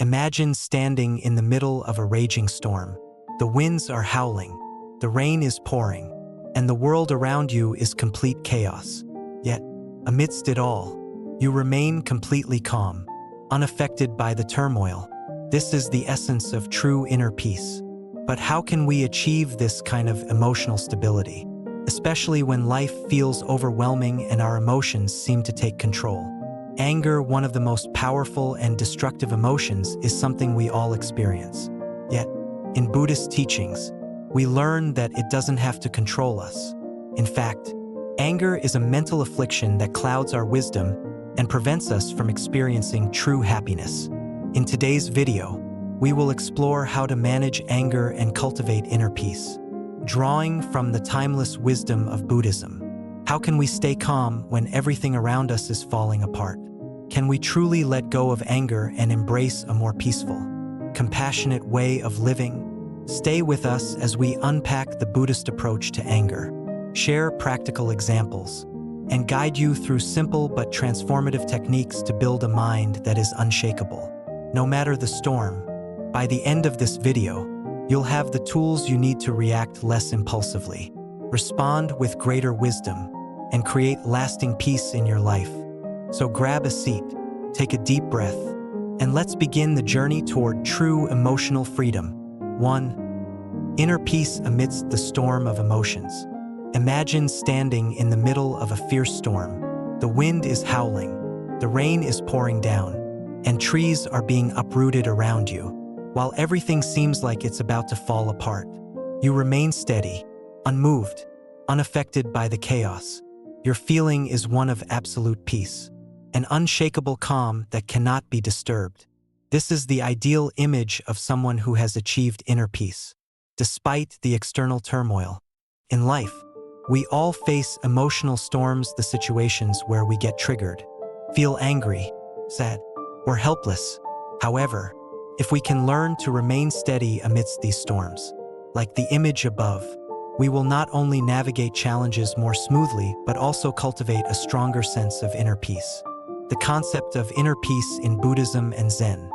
Imagine standing in the middle of a raging storm. The winds are howling, the rain is pouring, and the world around you is complete chaos. Yet, amidst it all, you remain completely calm, unaffected by the turmoil. This is the essence of true inner peace. But how can we achieve this kind of emotional stability, especially when life feels overwhelming and our emotions seem to take control? Anger, one of the most powerful and destructive emotions, is something we all experience. Yet, in Buddhist teachings, we learn that it doesn't have to control us. In fact, anger is a mental affliction that clouds our wisdom and prevents us from experiencing true happiness. In today's video, we will explore how to manage anger and cultivate inner peace. Drawing from the timeless wisdom of Buddhism, how can we stay calm when everything around us is falling apart? Can we truly let go of anger and embrace a more peaceful, compassionate way of living? Stay with us as we unpack the Buddhist approach to anger, share practical examples, and guide you through simple but transformative techniques to build a mind that is unshakable. No matter the storm, by the end of this video, you'll have the tools you need to react less impulsively, respond with greater wisdom, and create lasting peace in your life. So grab a seat, take a deep breath, and let's begin the journey toward true emotional freedom. 1. Inner peace amidst the storm of emotions. Imagine standing in the middle of a fierce storm. The wind is howling, the rain is pouring down, and trees are being uprooted around you. While everything seems like it's about to fall apart, you remain steady, unmoved, unaffected by the chaos. Your feeling is one of absolute peace, an unshakable calm that cannot be disturbed. This is the ideal image of someone who has achieved inner peace, despite the external turmoil. In life, we all face emotional storms, the situations where we get triggered, feel angry, sad, or helpless. However, if we can learn to remain steady amidst these storms, like the image above, we will not only navigate challenges more smoothly, but also cultivate a stronger sense of inner peace. The concept of inner peace in Buddhism and Zen.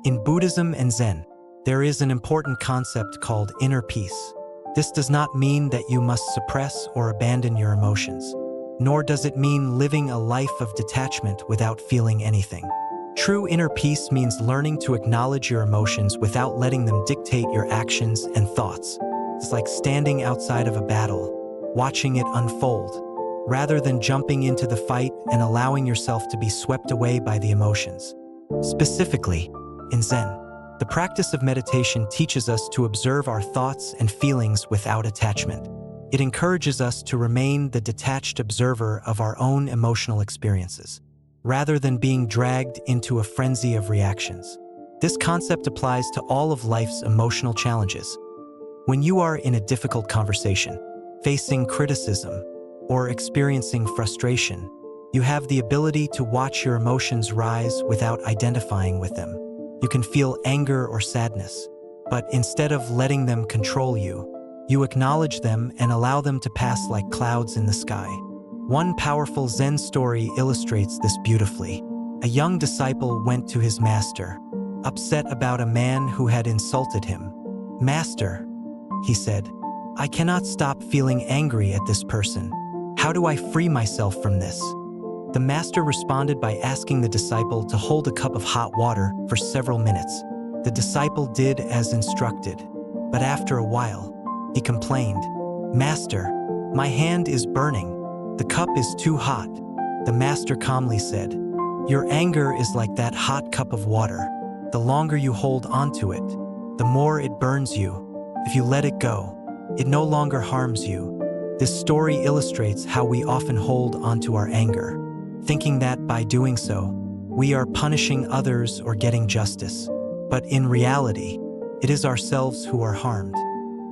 In Buddhism and Zen, there is an important concept called inner peace. This does not mean that you must suppress or abandon your emotions, nor does it mean living a life of detachment without feeling anything. True inner peace means learning to acknowledge your emotions without letting them dictate your actions and thoughts. It's like standing outside of a battle, watching it unfold, rather than jumping into the fight and allowing yourself to be swept away by the emotions. Specifically, in Zen, the practice of meditation teaches us to observe our thoughts and feelings without attachment. It encourages us to remain the detached observer of our own emotional experiences, rather than being dragged into a frenzy of reactions. This concept applies to all of life's emotional challenges. When you are in a difficult conversation, facing criticism, or experiencing frustration, you have the ability to watch your emotions rise without identifying with them. You can feel anger or sadness, but instead of letting them control you, you acknowledge them and allow them to pass like clouds in the sky. One powerful Zen story illustrates this beautifully. A young disciple went to his master, upset about a man who had insulted him. "Master," he said, "I cannot stop feeling angry at this person. How do I free myself from this?" The master responded by asking the disciple to hold a cup of hot water for several minutes. The disciple did as instructed, but after a while, he complained, "Master, my hand is burning. The cup is too hot." The master calmly said, "Your anger is like that hot cup of water. The longer you hold onto it, the more it burns you. If you let it go, it no longer harms you." This story illustrates how we often hold onto our anger, thinking that by doing so, we are punishing others or getting justice. But in reality, it is ourselves who are harmed.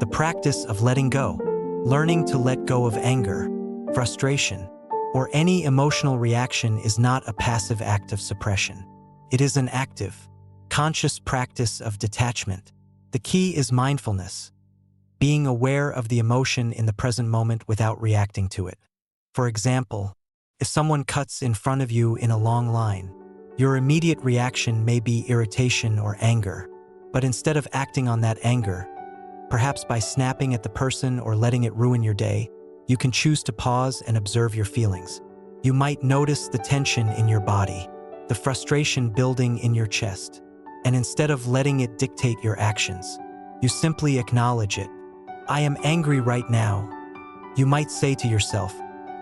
The practice of letting go, learning to let go of anger, frustration, or any emotional reaction is not a passive act of suppression. It is an active, conscious practice of detachment. The key is mindfulness, being aware of the emotion in the present moment without reacting to it. For example, if someone cuts in front of you in a long line, Your immediate reaction may be irritation or anger, but instead of acting on that anger, perhaps by snapping at the person or letting it ruin your day, you can choose to pause and observe your feelings. You might notice the tension in your body, the frustration building in your chest, and instead of letting it dictate your actions, you simply acknowledge it. I am angry right now. You might say to yourself,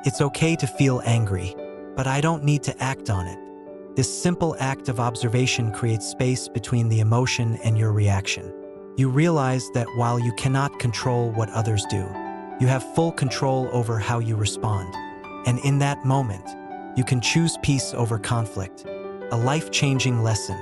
it's okay to feel angry, but I don't need to act on it. This simple act of observation creates space between the emotion and your reaction. You realize that while you cannot control what others do, you have full control over how you respond. And in that moment, you can choose peace over conflict. A life-changing lesson.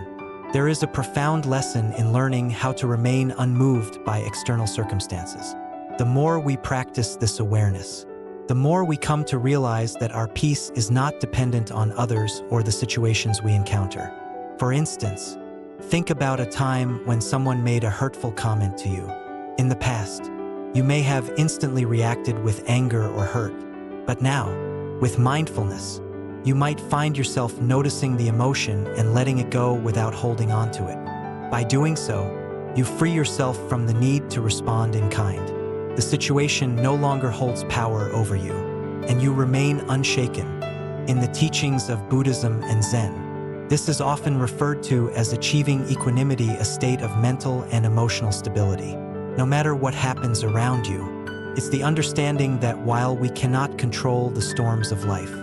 There is a profound lesson in learning how to remain unmoved by external circumstances. The more we practice this awareness, the more we come to realize that our peace is not dependent on others or the situations we encounter. For instance, think about a time when someone made a hurtful comment to you. In the past, you may have instantly reacted with anger or hurt, but now, with mindfulness, you might find yourself noticing the emotion and letting it go without holding on to it. By doing so, you free yourself from the need to respond in kind. The situation no longer holds power over you, and you remain unshaken. In the teachings of Buddhism and Zen, this is often referred to as achieving equanimity, a state of mental and emotional stability. No matter what happens around you, it's the understanding that while we cannot control the storms of life,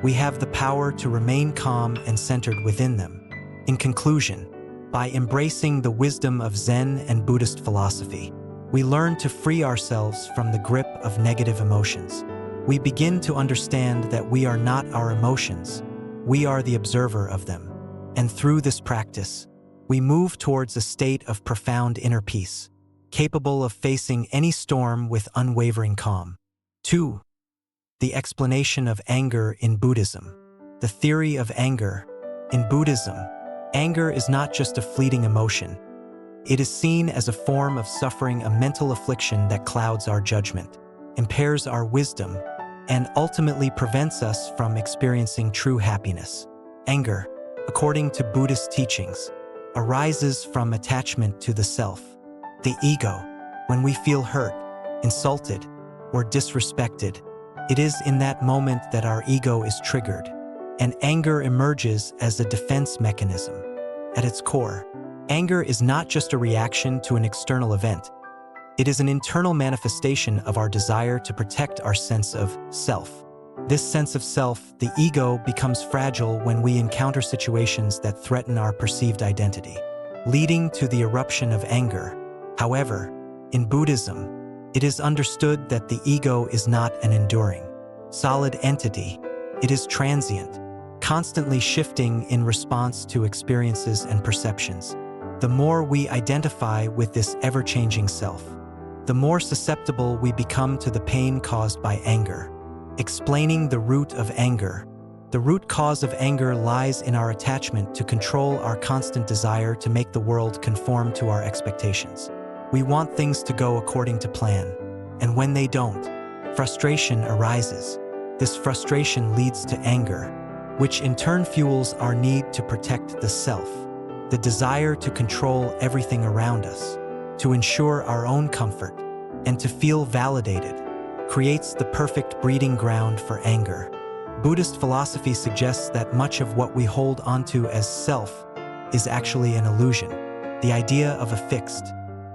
we have the power to remain calm and centered within them. In conclusion, by embracing the wisdom of Zen and Buddhist philosophy, we learn to free ourselves from the grip of negative emotions. We begin to understand that we are not our emotions, we are the observer of them. And through this practice, we move towards a state of profound inner peace, capable of facing any storm with unwavering calm. 2. The explanation of anger in Buddhism. The theory of anger. In Buddhism, anger is not just a fleeting emotion. It is seen as a form of suffering, a mental affliction that clouds our judgment, impairs our wisdom, and ultimately prevents us from experiencing true happiness. Anger, according to Buddhist teachings, arises from attachment to the self, the ego. When we feel hurt, insulted, or disrespected, it is in that moment that our ego is triggered, and anger emerges as a defense mechanism. At its core, anger is not just a reaction to an external event. It is an internal manifestation of our desire to protect our sense of self. This sense of self, the ego, becomes fragile when we encounter situations that threaten our perceived identity, leading to the eruption of anger. However, in Buddhism, it is understood that the ego is not an enduring, solid entity. It is transient, constantly shifting in response to experiences and perceptions. The more we identify with this ever-changing self, the more susceptible we become to the pain caused by anger. Explaining the root of anger. The root cause of anger lies in our attachment to control, our constant desire to make the world conform to our expectations. We want things to go according to plan, and when they don't, frustration arises. This frustration leads to anger, which in turn fuels our need to protect the self, the desire to control everything around us, to ensure our own comfort, and to feel validated, creates the perfect breeding ground for anger. Buddhist philosophy suggests that much of what we hold onto as self is actually an illusion. The idea of a fixed,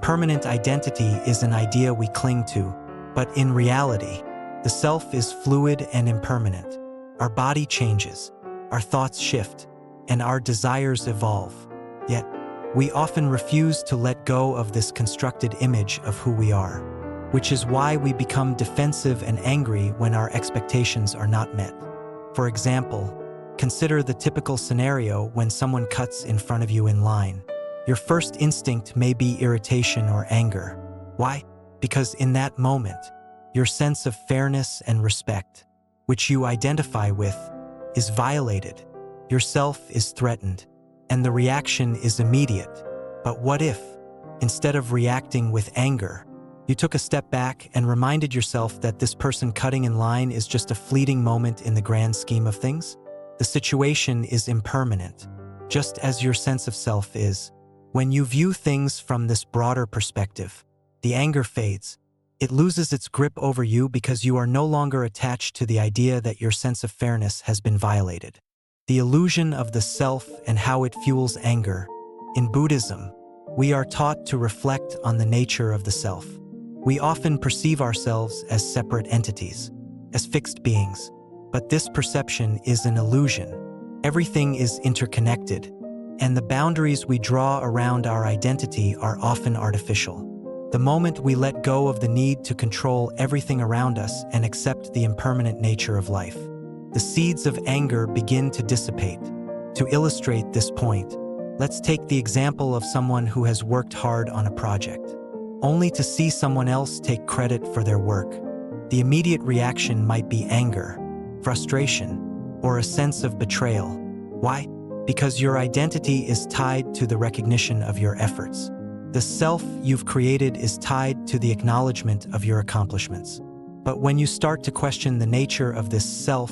permanent identity is an idea we cling to, but in reality, the self is fluid and impermanent. Our body changes, our thoughts shift, and our desires evolve. Yet, we often refuse to let go of this constructed image of who we are, which is why we become defensive and angry when our expectations are not met. For example, consider the typical scenario when someone cuts in front of you in line. Your first instinct may be irritation or anger. Why? Because in that moment, your sense of fairness and respect, which you identify with, is violated. Yourself is threatened, and the reaction is immediate. But what if, instead of reacting with anger, you took a step back and reminded yourself that this person cutting in line is just a fleeting moment in the grand scheme of things? The situation is impermanent, just as your sense of self is. When you view things from this broader perspective, the anger fades. It loses its grip over you because you are no longer attached to the idea that your sense of fairness has been violated. The illusion of the self and how it fuels anger. In Buddhism, we are taught to reflect on the nature of the self. We often perceive ourselves as separate entities, as fixed beings. But this perception is an illusion. Everything is interconnected, and the boundaries we draw around our identity are often artificial. The moment we let go of the need to control everything around us and accept the impermanent nature of life, the seeds of anger begin to dissipate. To illustrate this point, let's take the example of someone who has worked hard on a project, only to see someone else take credit for their work. The immediate reaction might be anger, frustration, or a sense of betrayal. Why? Because your identity is tied to the recognition of your efforts. The self you've created is tied to the acknowledgement of your accomplishments. But when you start to question the nature of this self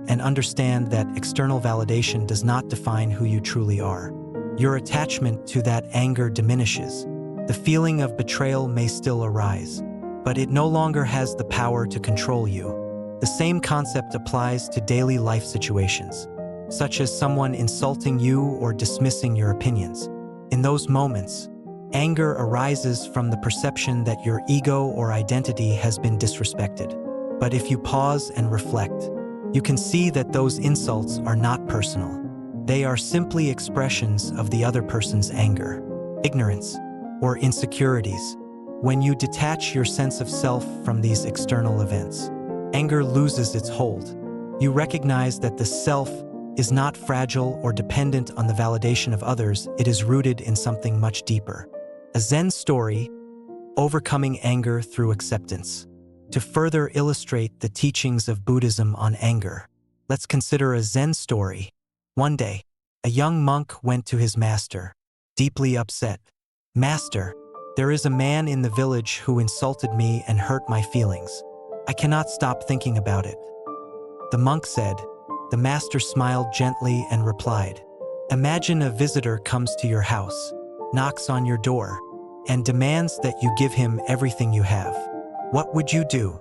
and understand that external validation does not define who you truly are, your attachment to that anger diminishes. The feeling of betrayal may still arise, but it no longer has the power to control you. The same concept applies to daily life situations, such as someone insulting you or dismissing your opinions. In those moments, anger arises from the perception that your ego or identity has been disrespected. But if you pause and reflect, you can see that those insults are not personal. They are simply expressions of the other person's anger, ignorance, or insecurities. When you detach your sense of self from these external events, anger loses its hold. You recognize that the self is not fragile or dependent on the validation of others. It is rooted in something much deeper. A Zen story, Overcoming Anger Through Acceptance. To further illustrate the teachings of Buddhism on anger, let's consider a Zen story. One day, a young monk went to his master, deeply upset. "Master, there is a man in the village who insulted me and hurt my feelings. I cannot stop thinking about it." The monk said. The master smiled gently and replied, "Imagine a visitor comes to your house, knocks on your door, and demands that you give him everything you have. What would you do?"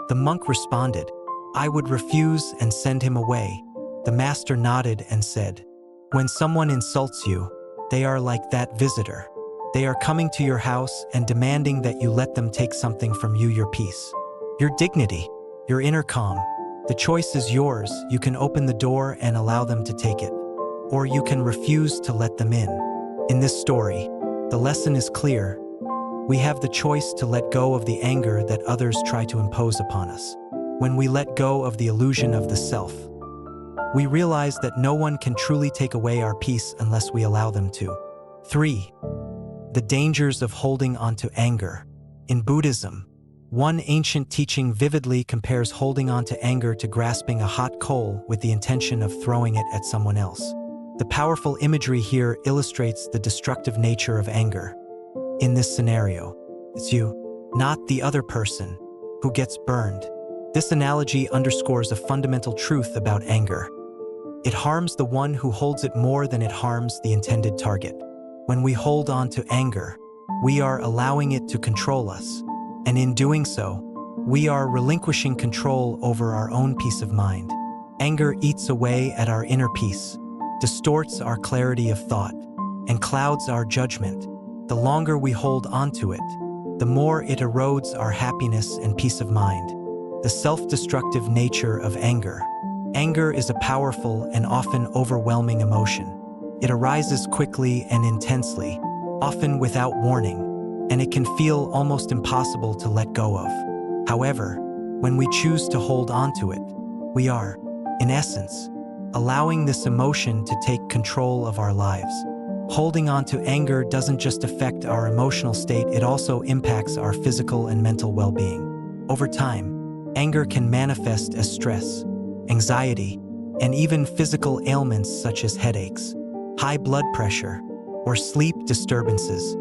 The monk responded, "I would refuse and send him away." The master nodded and said, "When someone insults you, they are like that visitor. They are coming to your house and demanding that you let them take something from you, your peace, your dignity, your inner calm. The choice is yours. You can open the door and allow them to take it, or you can refuse to let them in." In this story, the lesson is clear. We have the choice to let go of the anger that others try to impose upon us. When we let go of the illusion of the self, we realize that no one can truly take away our peace unless we allow them to. 3. The dangers of holding onto anger. In Buddhism, one ancient teaching vividly compares holding on to anger to grasping a hot coal with the intention of throwing it at someone else. The powerful imagery here illustrates the destructive nature of anger. In this scenario, it's you, not the other person, who gets burned. This analogy underscores a fundamental truth about anger. It harms the one who holds it more than it harms the intended target. When we hold on to anger, we are allowing it to control us. And in doing so, we are relinquishing control over our own peace of mind. Anger eats away at our inner peace, distorts our clarity of thought, and clouds our judgment. The longer we hold onto it, the more it erodes our happiness and peace of mind. The self-destructive nature of anger. Anger is a powerful and often overwhelming emotion. It arises quickly and intensely, often without warning, and it can feel almost impossible to let go of. However, when we choose to hold on to it, we are, in essence, allowing this emotion to take control of our lives. Holding on to anger doesn't just affect our emotional state, it also impacts our physical and mental well-being. Over time, anger can manifest as stress, anxiety, and even physical ailments such as headaches, high blood pressure, or sleep disturbances.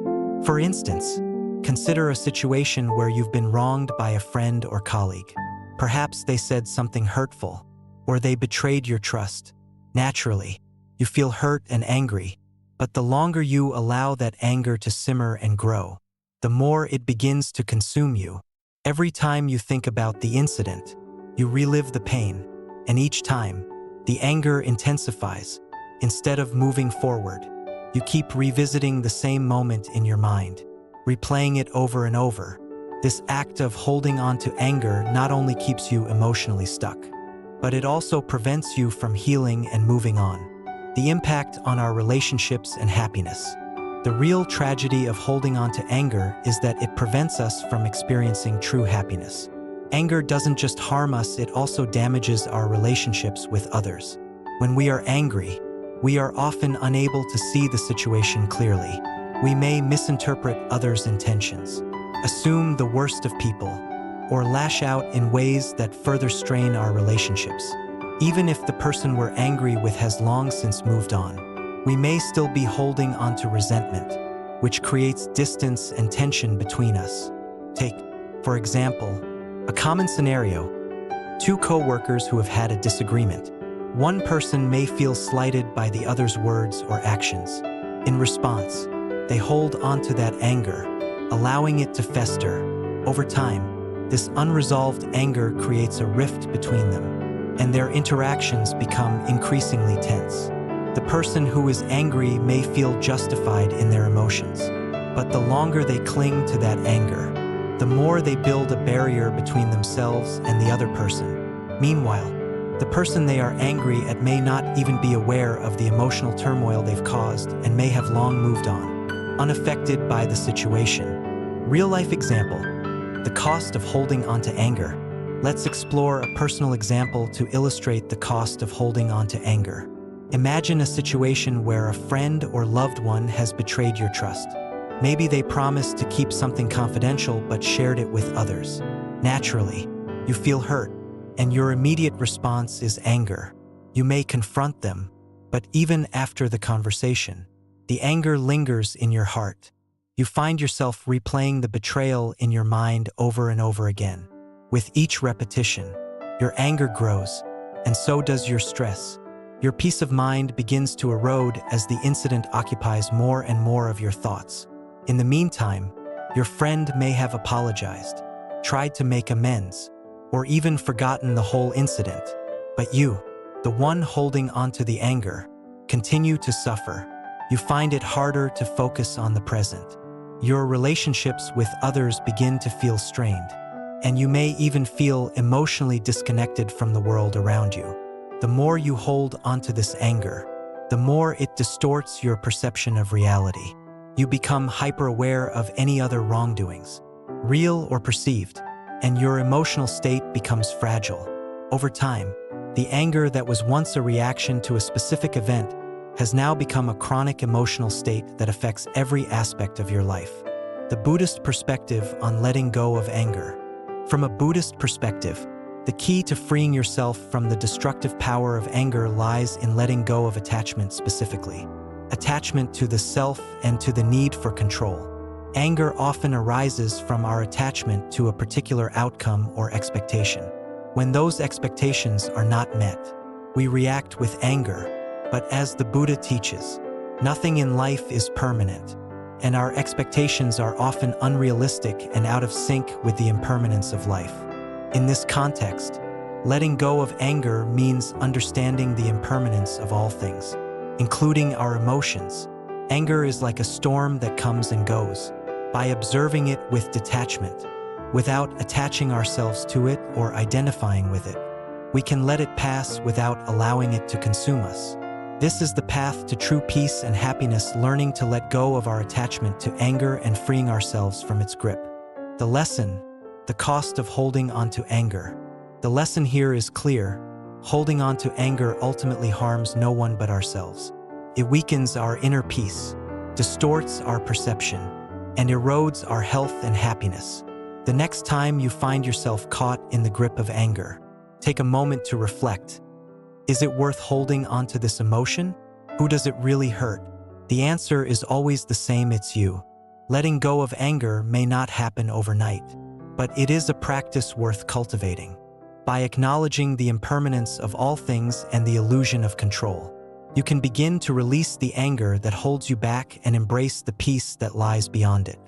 For instance, consider a situation where you've been wronged by a friend or colleague. Perhaps they said something hurtful, or they betrayed your trust. Naturally, You feel hurt and angry, but the longer you allow that anger to simmer and grow, the more it begins to consume you. Every time you think about the incident, you relive the pain, and each time, the anger intensifies. Instead of moving forward, you keep revisiting the same moment in your mind, replaying it over and over. This act of holding on to anger not only keeps you emotionally stuck, but it also prevents you from healing and moving on. The impact on our relationships and happiness. The real tragedy of holding on to anger is that it prevents us from experiencing true happiness. Anger doesn't just harm us, it also damages our relationships with others. When we are angry, we are often unable to see the situation clearly. We may misinterpret others' intentions, assume the worst of people, or lash out in ways that further strain our relationships. Even if the person we're angry with has long since moved on, we may still be holding on to resentment, which creates distance and tension between us. Take, for example, a common scenario: two co-workers who have had a disagreement. One person may feel slighted by the other's words or actions. In response, they hold on to that anger, allowing it to fester. Over time, this unresolved anger creates a rift between them, and their interactions become increasingly tense. The person who is angry may feel justified in their emotions, but the longer they cling to that anger, the more they build a barrier between themselves and the other person. Meanwhile, the person they are angry at may not even be aware of the emotional turmoil they've caused and may have long moved on, unaffected by the situation. Real-life example: the cost of holding on to anger. Let's explore a personal example to illustrate the cost of holding on to anger. Imagine a situation where a friend or loved one has betrayed your trust. Maybe they promised to keep something confidential but shared it with others. Naturally, you feel hurt, and your immediate response is anger. You may confront them, but even after the conversation, the anger lingers in your heart. You find yourself replaying the betrayal in your mind over and over again. With each repetition, your anger grows, and so does your stress. Your peace of mind begins to erode as the incident occupies more and more of your thoughts. In the meantime, your friend may have apologized, tried to make amends, or even forgotten the whole incident. But you, the one holding onto the anger, continue to suffer. You find it harder to focus on the present. Your relationships with others begin to feel strained, and you may even feel emotionally disconnected from the world around you. The more you hold onto this anger, the more it distorts your perception of reality. You become hyper-aware of any other wrongdoings, real or perceived, and your emotional state becomes fragile. Over time, the anger that was once a reaction to a specific event has now become a chronic emotional state that affects every aspect of your life. The Buddhist perspective on letting go of anger. From a Buddhist perspective, the key to freeing yourself from the destructive power of anger lies in letting go of attachment specifically. Attachment to the self and to the need for control. Anger often arises from our attachment to a particular outcome or expectation. When those expectations are not met, we react with anger. But as the Buddha teaches, nothing in life is permanent, and our expectations are often unrealistic and out of sync with the impermanence of life. In this context, letting go of anger means understanding the impermanence of all things, including our emotions. Anger is like a storm that comes and goes. By observing it with detachment, without attaching ourselves to it or identifying with it, we can let it pass without allowing it to consume us. This is the path to true peace and happiness, learning to let go of our attachment to anger and freeing ourselves from its grip. The lesson: the cost of holding on to anger. The lesson here is clear. Holding on to anger ultimately harms no one but ourselves. It weakens our inner peace, distorts our perception, and erodes our health and happiness. The next time you find yourself caught in the grip of anger, take a moment to reflect. Is it worth holding onto this emotion? Who does it really hurt? The answer is always the same: it's you. Letting go of anger may not happen overnight, but it is a practice worth cultivating. By acknowledging the impermanence of all things and the illusion of control, you can begin to release the anger that holds you back and embrace the peace that lies beyond it.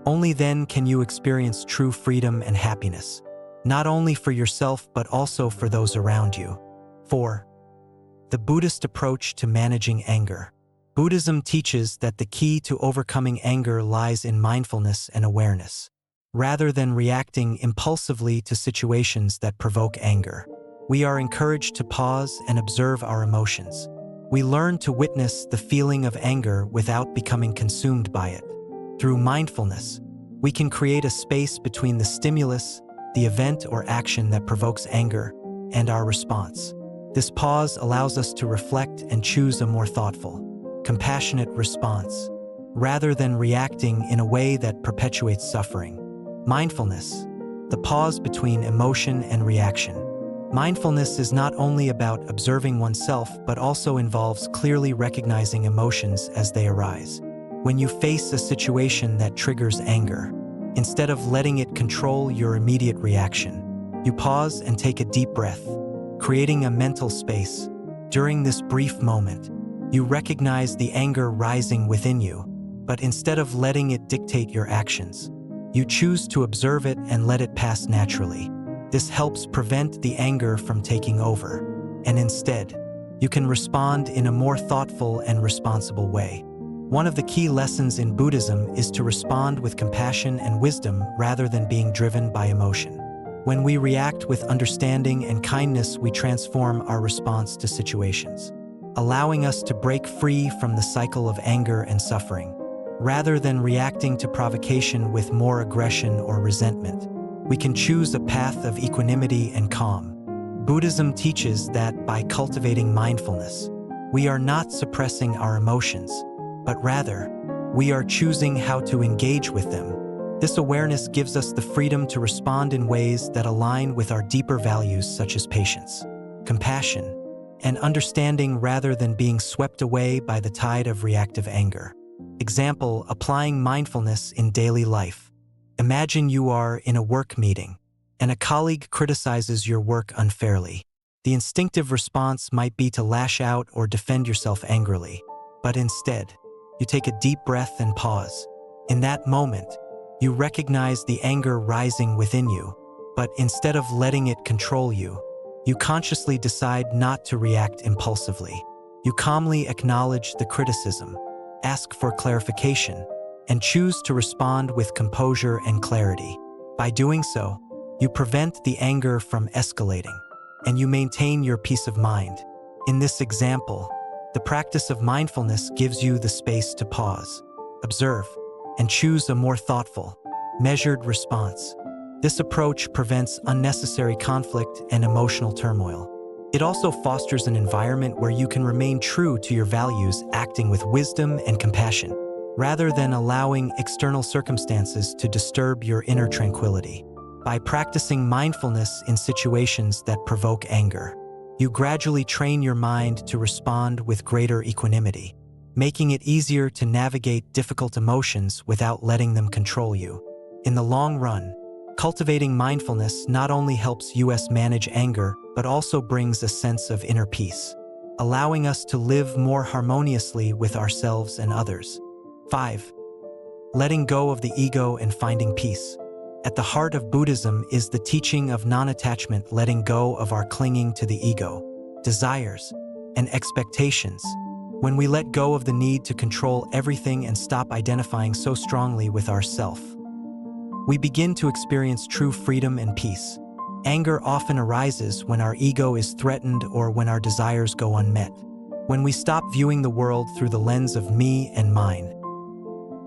Only then can you experience true freedom and happiness, not only for yourself but also for those around you. 4. The Buddhist approach to managing anger. Buddhism teaches that the key to overcoming anger lies in mindfulness and awareness, rather than reacting impulsively to situations that provoke anger. We are encouraged to pause and observe our emotions. We learn to witness the feeling of anger without becoming consumed by it. Through mindfulness, we can create a space between the stimulus, the event or action that provokes anger, and our response. This pause allows us to reflect and choose a more thoughtful, compassionate response, rather than reacting in a way that perpetuates suffering. Mindfulness, the pause between emotion and reaction. Mindfulness is not only about observing oneself but also involves clearly recognizing emotions as they arise. When you face a situation that triggers anger, instead of letting it control your immediate reaction, you pause and take a deep breath, creating a mental space. During this brief moment, you recognize the anger rising within you, but instead of letting it dictate your actions, you choose to observe it and let it pass naturally. This helps prevent the anger from taking over, and instead, you can respond in a more thoughtful and responsible way. One of the key lessons in Buddhism is to respond with compassion and wisdom rather than being driven by emotion. When we react with understanding and kindness, we transform our response to situations, allowing us to break free from the cycle of anger and suffering. Rather than reacting to provocation with more aggression or resentment, we can choose a path of equanimity and calm. Buddhism teaches that by cultivating mindfulness, we are not suppressing our emotions, but rather, we are choosing how to engage with them. This awareness gives us the freedom to respond in ways that align with our deeper values such as patience, compassion, and understanding rather than being swept away by the tide of reactive anger. Example, applying mindfulness in daily life. Imagine you are in a work meeting, and a colleague criticizes your work unfairly. The instinctive response might be to lash out or defend yourself angrily, but instead, you take a deep breath and pause. In that moment, you recognize the anger rising within you, but instead of letting it control you, you consciously decide not to react impulsively. You calmly acknowledge the criticism, ask for clarification, and choose to respond with composure and clarity. By doing so, you prevent the anger from escalating, and you maintain your peace of mind. In this example, the practice of mindfulness gives you the space to pause, observe, and choose a more thoughtful, measured response. This approach prevents unnecessary conflict and emotional turmoil. It also fosters an environment where you can remain true to your values, acting with wisdom and compassion, rather than allowing external circumstances to disturb your inner tranquility. By practicing mindfulness in situations that provoke anger, you gradually train your mind to respond with greater equanimity, making it easier to navigate difficult emotions without letting them control you. In the long run, cultivating mindfulness not only helps us manage anger, but also brings a sense of inner peace, allowing us to live more harmoniously with ourselves and others. 5. Letting go of the ego and finding peace. At the heart of Buddhism is the teaching of non-attachment, letting go of our clinging to the ego, desires, and expectations. When we let go of the need to control everything and stop identifying so strongly with ourself, we begin to experience true freedom and peace. Anger often arises when our ego is threatened or when our desires go unmet. When we stop viewing the world through the lens of me and mine,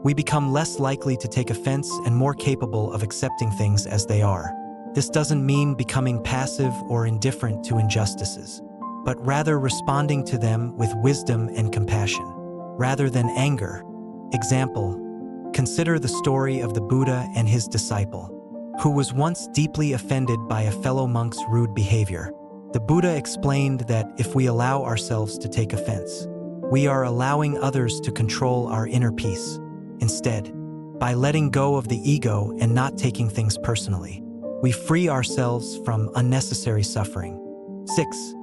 we become less likely to take offense and more capable of accepting things as they are. This doesn't mean becoming passive or indifferent to injustices, but rather responding to them with wisdom and compassion, rather than anger. Example, consider the story of the Buddha and his disciple, who was once deeply offended by a fellow monk's rude behavior. The Buddha explained that if we allow ourselves to take offense, we are allowing others to control our inner peace. Instead, by letting go of the ego and not taking things personally, we free ourselves from unnecessary suffering. 6.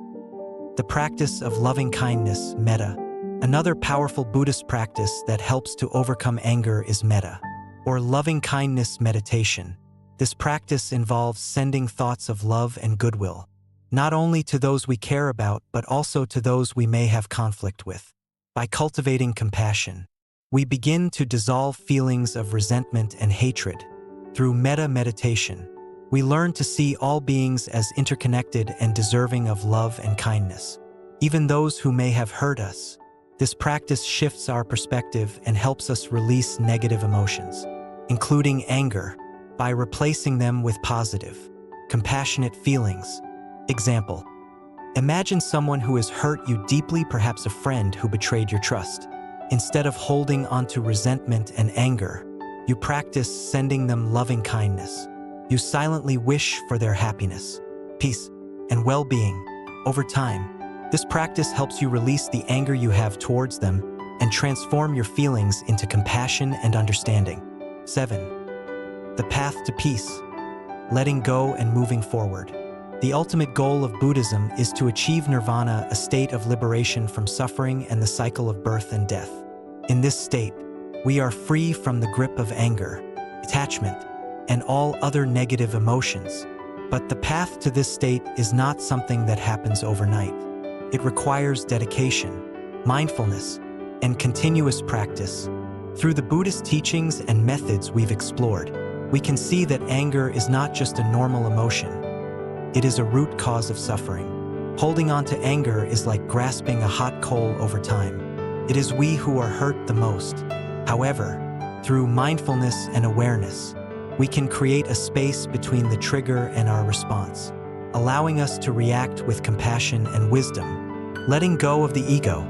The practice of loving kindness, metta. Another powerful Buddhist practice that helps to overcome anger is metta, or loving kindness meditation. This practice involves sending thoughts of love and goodwill, not only to those we care about, but also to those we may have conflict with. By cultivating compassion, we begin to dissolve feelings of resentment and hatred. Through metta meditation, we learn to see all beings as interconnected and deserving of love and kindness, even those who may have hurt us. This practice shifts our perspective and helps us release negative emotions, including anger, by replacing them with positive, compassionate feelings. Example: imagine someone who has hurt you deeply, perhaps a friend who betrayed your trust. Instead of holding onto resentment and anger, you practice sending them loving kindness. You silently wish for their happiness, peace, and well-being. Over time, this practice helps you release the anger you have towards them and transform your feelings into compassion and understanding. 7. The path to peace. Letting go and moving forward. The ultimate goal of Buddhism is to achieve nirvana, a state of liberation from suffering and the cycle of birth and death. In this state, we are free from the grip of anger, attachment, and all other negative emotions. But the path to this state is not something that happens overnight. It requires dedication, mindfulness, and continuous practice. Through the Buddhist teachings and methods we've explored, we can see that anger is not just a normal emotion. It is a root cause of suffering. Holding on to anger is like grasping a hot coal over time. It is we who are hurt the most. However, through mindfulness and awareness, we can create a space between the trigger and our response, allowing us to react with compassion and wisdom. Letting go of the ego,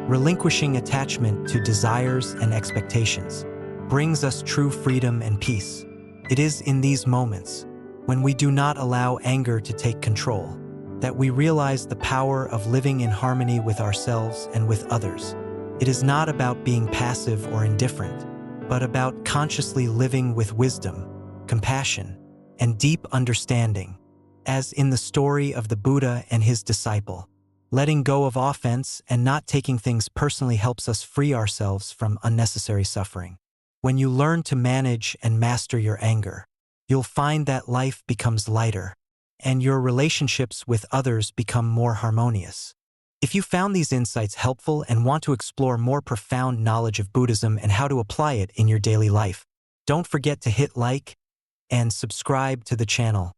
relinquishing attachment to desires and expectations, brings us true freedom and peace. It is in these moments, when we do not allow anger to take control, that we realize the power of living in harmony with ourselves and with others. It is not about being passive or indifferent, but about consciously living with wisdom, compassion, and deep understanding. As in the story of the Buddha and his disciple, letting go of offense and not taking things personally helps us free ourselves from unnecessary suffering. When you learn to manage and master your anger, you'll find that life becomes lighter, and your relationships with others become more harmonious. If you found these insights helpful and want to explore more profound knowledge of Buddhism and how to apply it in your daily life, don't forget to hit like and subscribe to the channel.